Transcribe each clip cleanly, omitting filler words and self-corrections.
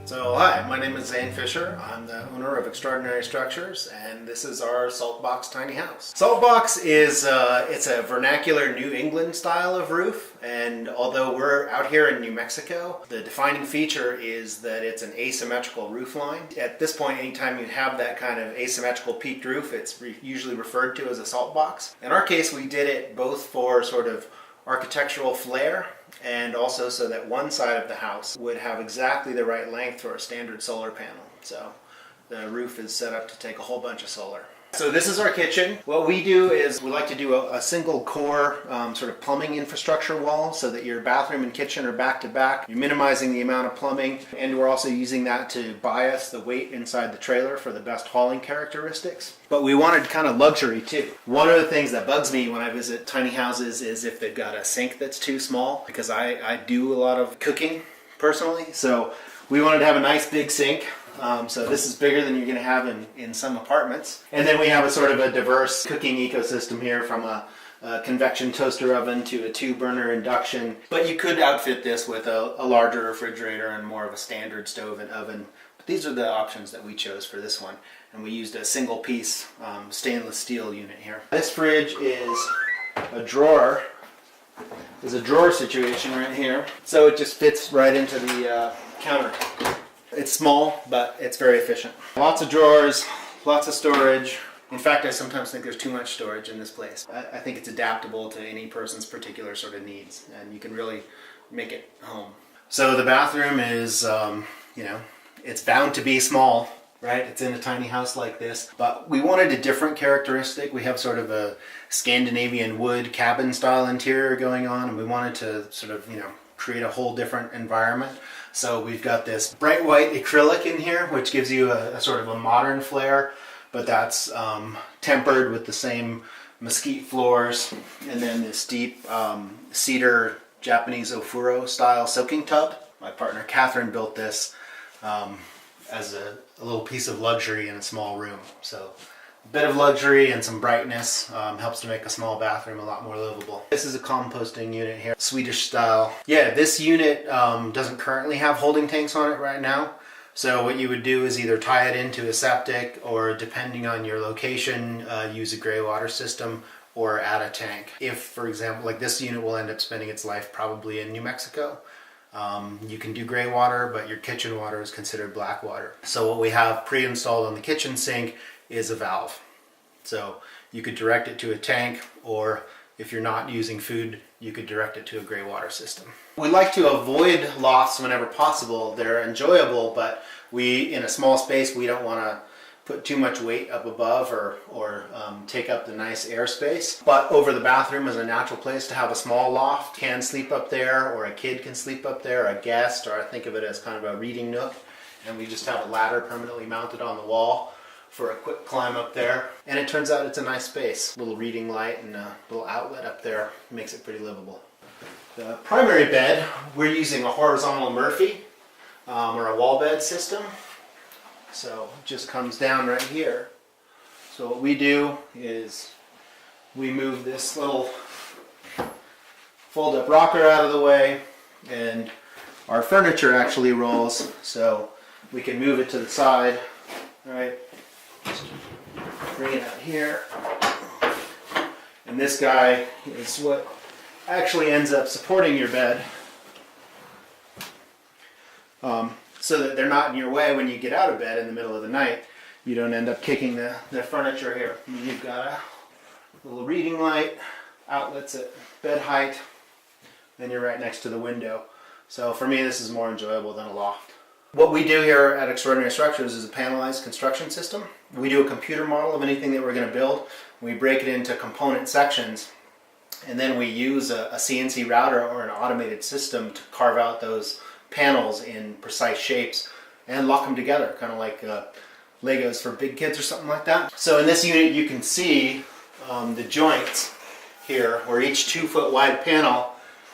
So hi, my name is Zane Fisher. I'm the owner of Extraordinary Structures, and this is our Saltbox tiny house. Saltbox is it's a vernacular New England style of roof, and although we're out here in New Mexico, the defining feature is that it's an asymmetrical roof line. At this point, anytime you have that kind of asymmetrical peaked roof, it's usually referred to as a saltbox. In our case, we did it both for sort of architectural flair and also so that one side of the house would have exactly the right length for a standard solar panel. So the roof is set up to take a whole bunch of solar. So this is our kitchen. What we do is we like to do a single core sort of plumbing infrastructure wall so that your bathroom and kitchen are back to back. You're minimizing the amount of plumbing, and we're also using that to bias the weight inside the trailer for the best hauling characteristics. But we wanted kind of luxury too. One of the things that bugs me when I visit tiny houses is if they've got a sink that's too small, because I do a lot of cooking personally. So we wanted to have a nice big sink. So this is bigger than you're going to have in some apartments. And then we have a sort of a diverse cooking ecosystem here, from a convection toaster oven to a 2-burner induction. But you could outfit this with a larger refrigerator and more of a standard stove and oven. But these are the options that we chose for this one. And we used a single piece stainless steel unit here. This fridge is a drawer. There's a drawer situation right here. So it just fits right into the counter. It's small, but it's very efficient. Lots of drawers, lots of storage. In fact, I sometimes think there's too much storage in this place. I think it's adaptable to any person's particular sort of needs, and you can really make it home. So the bathroom is, it's bound to be small, right? It's in a tiny house like this, but we wanted a different characteristic. We have sort of a Scandinavian wood cabin style interior going on, and we wanted to sort of, create a whole different environment. So we've got this bright white acrylic in here, which gives you a sort of a modern flair, but that's tempered with the same mesquite floors, and then this deep cedar Japanese ofuro style soaking tub. My partner Catherine built this as a little piece of luxury in a small room. So a bit of luxury and some brightness helps to make a small bathroom a lot more livable. This is a composting unit here, Swedish style. Yeah, this unit doesn't currently have holding tanks on it right now. So what you would do is either tie it into a septic, or depending on your location, use a gray water system or add a tank. If, for example, like this unit will end up spending its life probably in New Mexico. You can do gray water, but your kitchen water is considered black water. So what we have pre-installed on the kitchen sink is a valve. So you could direct it to a tank, or if you're not using food, you could direct it to a gray water system. We like to avoid lofts whenever possible. They're enjoyable, but in a small space, we don't want to put too much weight up above or take up the nice airspace. But over the bathroom is a natural place to have a small loft. Can sleep up there, or a kid can sleep up there, a guest, or I think of it as kind of a reading nook. And we just have a ladder permanently mounted on the wall for a quick climb up there. And it turns out it's a nice space. A little reading light and a little outlet up there makes it pretty livable. The primary bed, we're using a horizontal Murphy or a wall bed system. So it just comes down right here. So what we do is we move this little fold-up rocker out of the way, and our furniture actually rolls, so we can move it to the side. All right. Just bring it out here. And this guy is what actually ends up supporting your bed, so that they're not in your way when you get out of bed in the middle of the night. You don't end up kicking the furniture here. You've got a little reading light, outlets at bed height, then you're right next to the window. So for me, this is more enjoyable than a loft. What we do here at Extraordinary Structures is a panelized construction system. We do a computer model of anything that we're going to build. We break it into component sections, and then we use a CNC router or an automated system to carve out those panels in precise shapes and lock them together, kind of like Legos for big kids or something like that. So in this unit you can see the joints here, where each 2-foot wide panel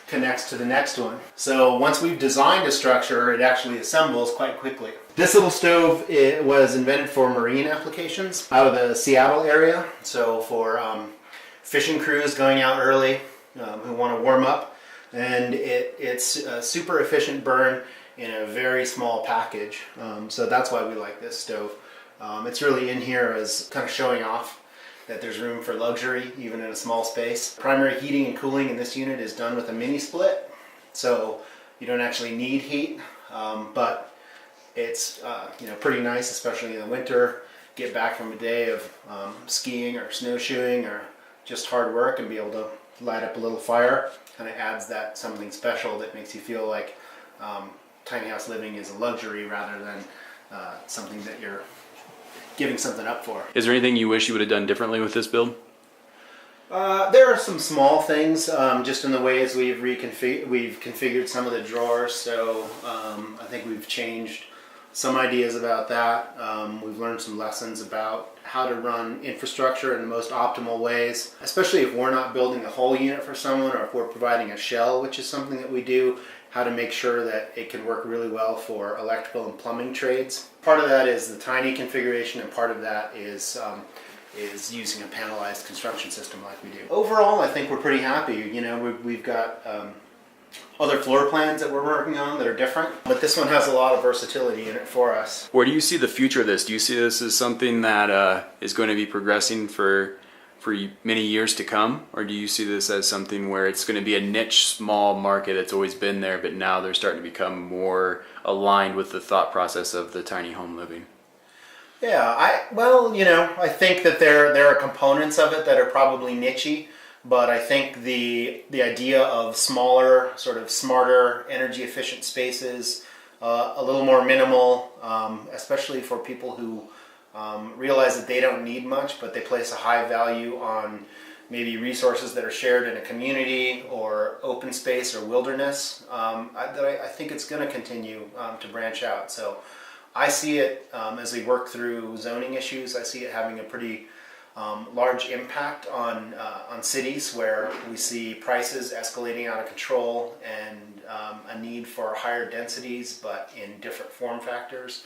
connects to the next one. So once we've designed a structure, it actually assembles quite quickly. This little stove, it was invented for marine applications out of the Seattle area. So for fishing crews going out early who want to warm up, and it's a super efficient burn. in a very small package. So that's why we like this stove. It's really in here as kind of showing off that there's room for luxury even in a small space. Primary heating and cooling in this unit is done with a mini split, so you don't actually need heat, but it's pretty nice, especially in the winter. Get back from a day of skiing or snowshoeing or just hard work and be able to light up a little fire. Kind of adds that something special that makes you feel like tiny house living is a luxury rather than something that you're giving something up for. Is there anything you wish you would have done differently with this build? There are some small things, just in the ways we've configured some of the drawers. So I think we've changed some ideas about that. We've learned some lessons about how to run infrastructure in the most optimal ways, especially if we're not building a whole unit for someone, or if we're providing a shell, which is something that we do, how to make sure that it can work really well for electrical and plumbing trades. Part of that is the tiny configuration, and part of that is using a panelized construction system like we do. Overall, I think we're pretty happy. You know, we've got other floor plans that we're working on that are different, but this one has a lot of versatility in it for us. Where do you see the future of this? Do you see this as something that is going to be progressing for many years to come, or do you see this as something where it's going to be a niche, small market that's always been there, but now they're starting to become more aligned with the thought process of the tiny home living? Yeah, I think that there are components of it that are probably niche-y, but I think the idea of smaller, sort of smarter, energy efficient spaces, a little more minimal, especially for people who realize that they don't need much, but they place a high value on maybe resources that are shared in a community or open space or wilderness, I think it's going to continue to branch out. So I see it as we work through zoning issues. I see it having a pretty large impact on cities where we see prices escalating out of control and a need for higher densities, but in different form factors.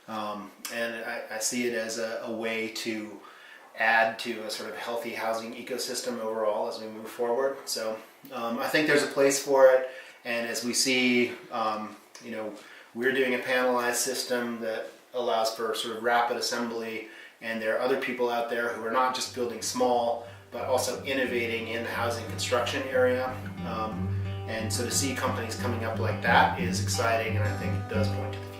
And I see it as a way to add to a sort of healthy housing ecosystem overall as we move forward. So I think there's a place for it, and as we see, we're doing a panelized system that allows for sort of rapid assembly, and there are other people out there who are not just building small, but also innovating in the housing construction area. And so to see companies coming up like that is exciting, and I think it does point to the